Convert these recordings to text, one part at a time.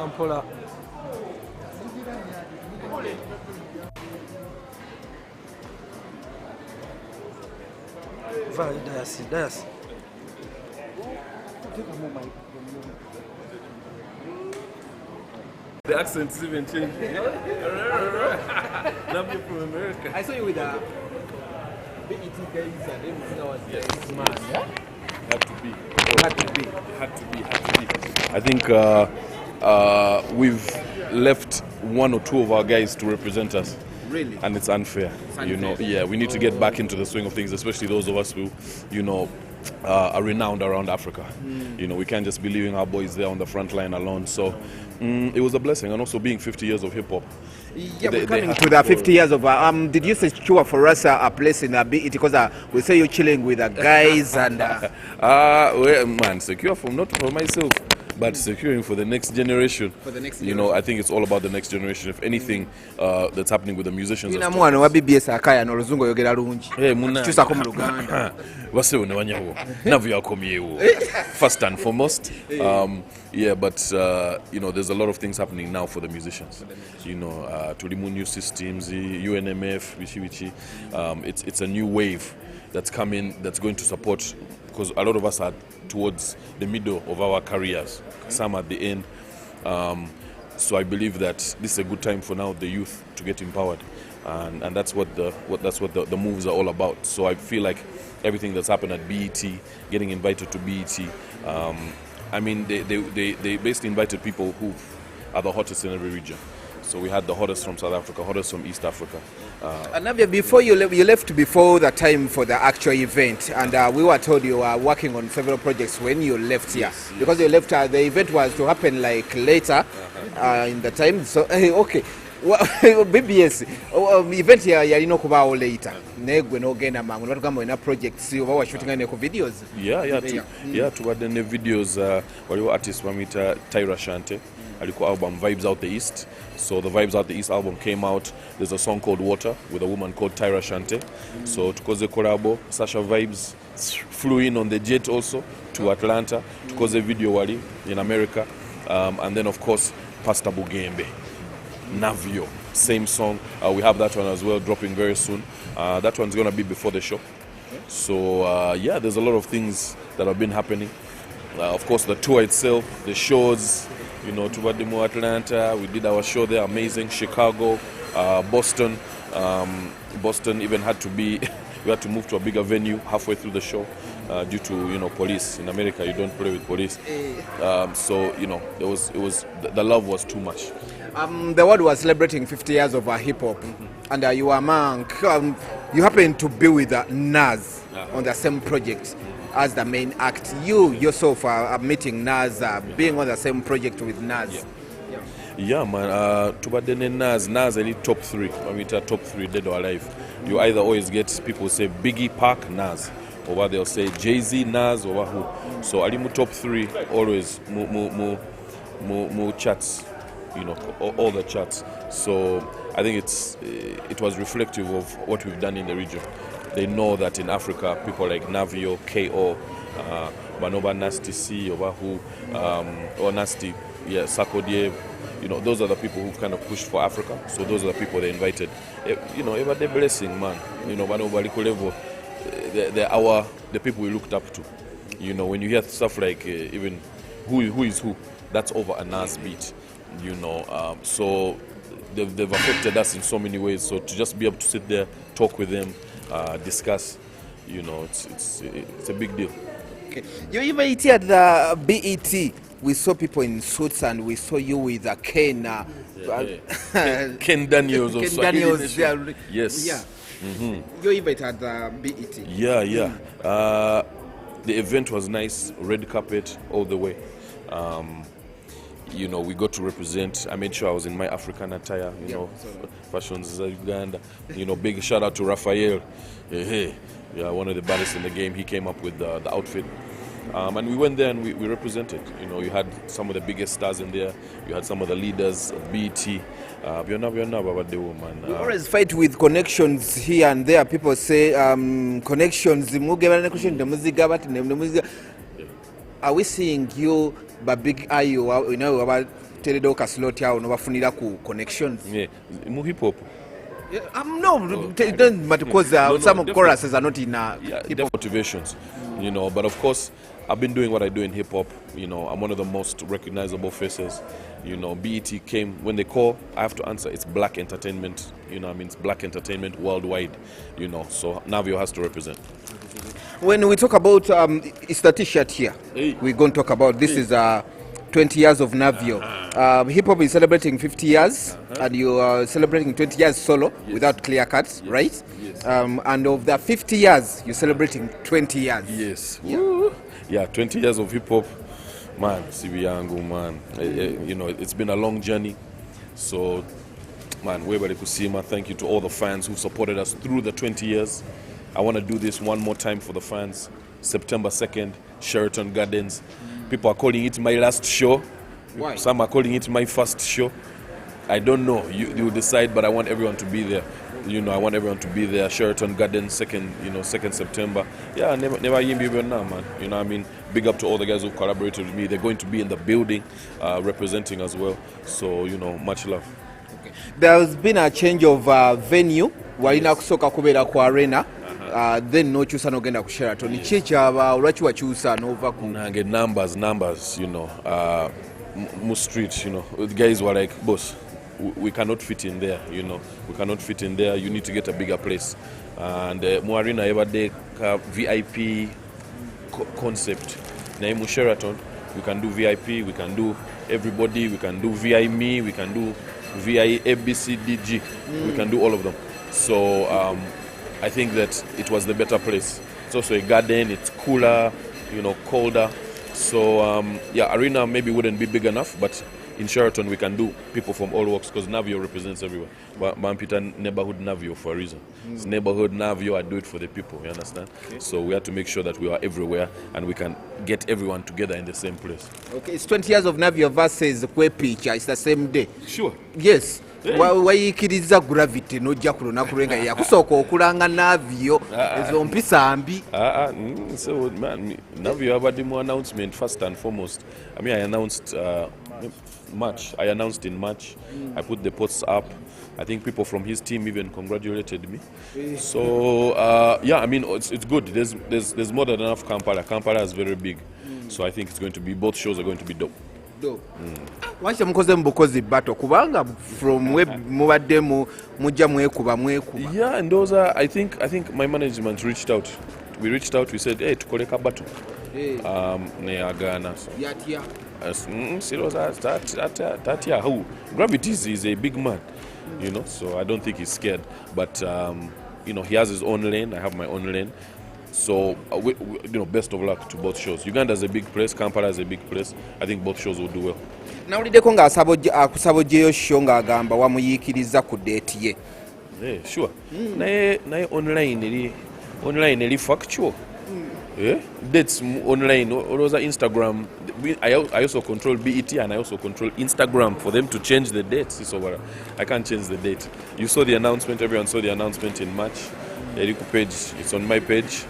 Mpola. Dayas. The accent is even changing. Navio from America. I saw you with the BET guys and everything. I was yes. Man, yeah? Had to be. I think we've left one or two of our guys to represent us. Really? And it's unfair. You know, yeah, we need to get back into the swing of things, especially those of us who, you know, are renowned around Africa. You know, we can't just be leaving our boys there on the front line alone. So it was a blessing, and also being 50 years of hip hop. Yeah, we're coming to the 50 years of. Did you secure for us a place in a BET? Because we say you're chilling with the guys and. Well, man, secure for not for myself, but securing for the next generation. For the next generation. You know, I think it's all about the next generation. If anything that's happening with the musicians. Ina mwana wa BBS akaya no luzungu yogera lungi. Muna. Chusa ko mu Luganda. Wase one wanyawo. Navio akomyewo. First and foremost. Yeah, but you know, there's a lot of things happening now for the musicians. You know, tulimu new systems, UNMF, Wichi. It's a new wave that's coming that's going to support, because a lot of us are towards the middle of our careers, some at the end. So I believe that this is a good time for now the youth to get empowered, and that's what the moves are all about. So I feel like everything that's happened at BET, getting invited to BET, I mean they basically invited people who are the hottest in every region. So we had the hottest from South Africa, hottest from East Africa. Navio, before you left before the time for the actual event, and we were told you were working on several projects when you left here. Yes. Because you left, the event was to happen like later in the time. So okay, BBS event here yalino kubawo later. Negwe no genda mangu batugamba ina projects oba wa shooting ane ku videos. Yeah, tubadde ne videos waliwo artist bamita Tyra Shante. Alikuwa album Vibes Out the East. So the Vibes Out the East album came out. There's a song called Water with a woman called Tyra Shante. So tukoze collabo, Sasha Vibes flew in on the jet also to Atlanta. Tukoze video wali in America. And then of course Pastor Bugembe, Navio, same song. We have that one as well dropping very soon. That one's gonna be before the show. So yeah, there's a lot of things that have been happening. Of course the tour itself, the shows. You know, Tubadimo, Atlanta, we did our show there, amazing. Chicago, Boston. Boston even had to be, we had to move to a bigger venue halfway through the show due to, you know, police. In America, you don't play with police. So, you know, the love was too much. The world was celebrating 50 years of hip hop, and you were among, you happened to be with Nas on the same project as the main act. You yourself are meeting Nas, being on the same project with Nas. Yeah, man. Tubadene Nas elite top 3. When we tell top 3 dead or alive, you either always get people say Biggie, Pac, Nas, or they'll say Jay-Z, Nas, or who. So alimu top 3 always more chats. You know, all the chats. So I think it was reflective of what we've done in the region. They know that in Africa, people like Navio, KO, Banoba Nasty C, Obahu, or Nasty, yeah, Sakodie, you know, those are the people who've kind of pushed for Africa. So those are the people they invited. You know, ever the blessing, man. You know, Banoba Likolevo, they're the people we looked up to. You know, when you hear stuff like even who is who, that's over a Nas beat. You know, so they've affected us in so many ways. So to just be able to sit there, talk with them, discuss, you know, it's a big deal. Okay. You even here at the BET, we saw people in suits and we saw you with a Ken. Ken Daniels also. Ken Daniels, yeah. Yes. Yeah. You even at the BET. Yeah. The event was nice, red carpet all the way. You know, we got to represent. I made sure I was in my African attire, you know, fashions Uganda. You know, big shout out to Raphael. Yeah, one of the baddest in the game. He came up with the outfit. And we went there and we represented. You know, you had some of the biggest stars in there. You had some of the leaders of BET. We always fight with connections here and there. People say connections. Are we seeing you? But big are you know about bakuteereddewo ka slot awo nobafunira ku connections. Yeah, mu hip hop. No, because some choruses are not in hip hop. Motivations, you know. But of course, I've been doing what I do in hip hop. You know, I'm one of the most recognizable faces. You know, BET came when they call, I have to answer. It's black entertainment. You know, I mean, it's black entertainment worldwide. You know, so Navio has to represent. When we talk about it's the T-shirt here, we're going to talk about this is 20 years of Navio. Hip hop is celebrating 50 years, and you are celebrating 20 years solo without clear cuts, right? Yes. And of the 50 years, you're celebrating 20 years. Yes. Yeah, 20 years of hip hop, man. Sibi yangu, man. You know, it's been a long journey. So, man, we're ready to see, man. Thank you to all the fans who supported us through the 20 years. I want to do this one more time for the fans. September 2nd, Sheraton Gardens. People are calling it my last show. Why? Some are calling it my first show. I don't know. You decide, but I want everyone to be there. You know, I want everyone to be there. Sheraton Gardens, 2nd September. Yeah, never yimbi now, man. You know what I mean? Big up to all the guys who collaborated with me. They're going to be in the building, representing as well. So, you know, much love. Okay. There's been a change of venue. Walina kusoka kubera ku arena. Then no chusa nogenda ku Sheraton. Chichaba olwachi wachusa nova ku Nange numbers, you know. Mu street, you know. The guys were like, boss, we cannot fit in there, you know. We cannot fit in there. You need to get a bigger place. And mu arena everyday VIP concept. Na mu Sheraton, we can do VIP, we can do everybody, we can do VI me, we can do VI ABCDG. We can do all of them. So I think that it was the better place. It's also a garden, it's cooler, you know, colder. So yeah, arena maybe wouldn't be big enough, but in Sheraton we can do people from all walks because Navio represents everywhere. But Mampita neighborhood Navio for a reason. It's neighborhood Navio, I do it for the people, you understand? Okay. So we have to make sure that we are everywhere and we can get everyone together in the same place. Okay, it's 20 years of Navio versus Kwepicha. It's the same day. Sure. Yes. Wayikiriza gravity nojja ku lunaku lwenga yakusooka okulanga Navio ezo mpisa mbi. So man, Navio abadde mu announcement first and foremost. I mean, I announced March. I announced in March. I put the posts up. I think people from his team even congratulated me. So yeah, I mean it's good. There's more than enough Kampala. Kampala is very big, so I think it's going to be, both shows are going to be dope. Wanche mukoze mbukozi bato kubanga from web mubadde mujja mwekuba. Yeah, and those are, I think my management reached out. We reached out, we said, hey, tukoleka bato. Ne agana. So. Yatya. Tatya who? Gravity is a big man, you know, so I don't think he's scared. But you know, he has his own lane, I have my own lane. So, you know, best of luck to both shows. Uganda is a big place, Kampala is a big place. I think both shows will do well. Nawuliddeko nga akusabojjeyo show ng'agamba wamuyikiriza ku date ye. Yeah, sure. Naye online eri factual. Yeah? Dates online, or Instagram. I also control BET and I also control Instagram for them to change the dates. So I can't change the date. You saw the announcement, everyone saw the announcement in March. The Eriku page, it's on my page.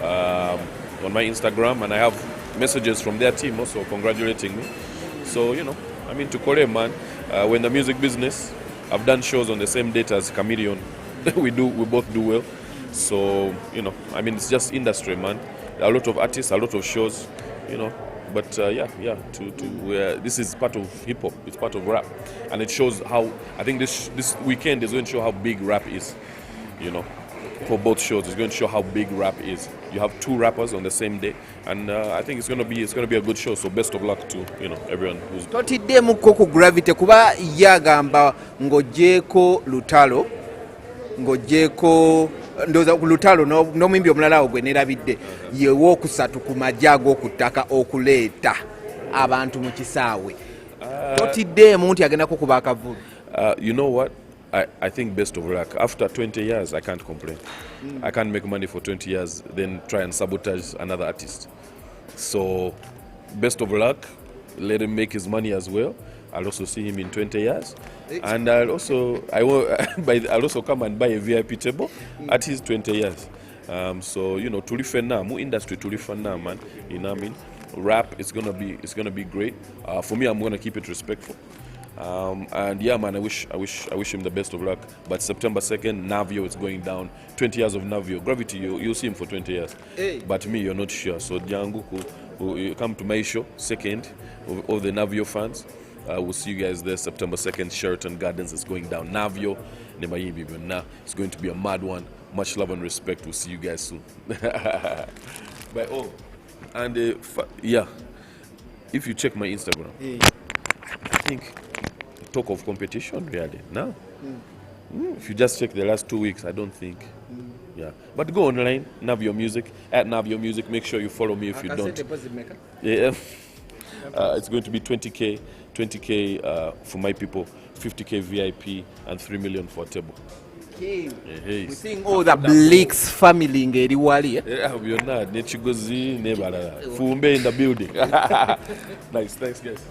On my Instagram, and I have messages from their team also congratulating me. So, you know, I mean, to Kore, man, we're in the music business. I've done shows on the same date as Chameleon. we both do well. So, you know, I mean, it's just industry, man. A lot of artists, a lot of shows, you know. But yeah, this is part of hip hop. It's part of rap, and it shows how. I think this weekend is going to show how big rap is, you know. For both shows, it's going to show how big rap is. You have two rappers on the same day, and I think it's going to be a good show. So best of luck to, you know, everyone who's. Totiddemu ku gravity kuba yagamba ng'oggyeko lutalo ndoza ku lutalo n'omuyimbi omulala ogwe nerabidde ye wookusatu ku majja ag'okuttaka okuleeta abantu mu kisaawe. Totiddemu nti agenda kukuba akavulu. You know what? I think best of luck. After 20 years, I can't complain. I can't make money for 20 years, then try and sabotage another artist. So, best of luck. Let him make his money as well. I'll also see him in 20 years. And I'll also come and buy a VIP table at his 20 years. So, you know, tulifena, mu industry tulifena, man. You know what I mean? rap. It's gonna be great. For me, I'm gonna keep it respectful. And yeah, man, I wish him the best of luck. But September 2nd, Navio is going down. 20 years of Navio. Gravity, you'll see him for 20 years. Hey. But me, you're not sure. So Janguku, you come to my show, second, of all the Navio fans. We'll see you guys there September 2nd. Sheraton Gardens is going down. Navio, it's going to be a mad one. Much love and respect. We'll see you guys soon. Yeah, if you check my Instagram, I think talk of competition really now. If you just check the last 2 weeks, I don't think. Yeah, but go online, Navio Music, at Navio Music. Make sure you follow me if you don't. Yeah, it's going to be 20K for my people, 50K VIP, and 3 million for a table. Hey. We're seeing all the Blix family in Eriwali. Yeah, we're not. Nechigozi, Nebala. Fumbe in the building. Nice, thanks guys.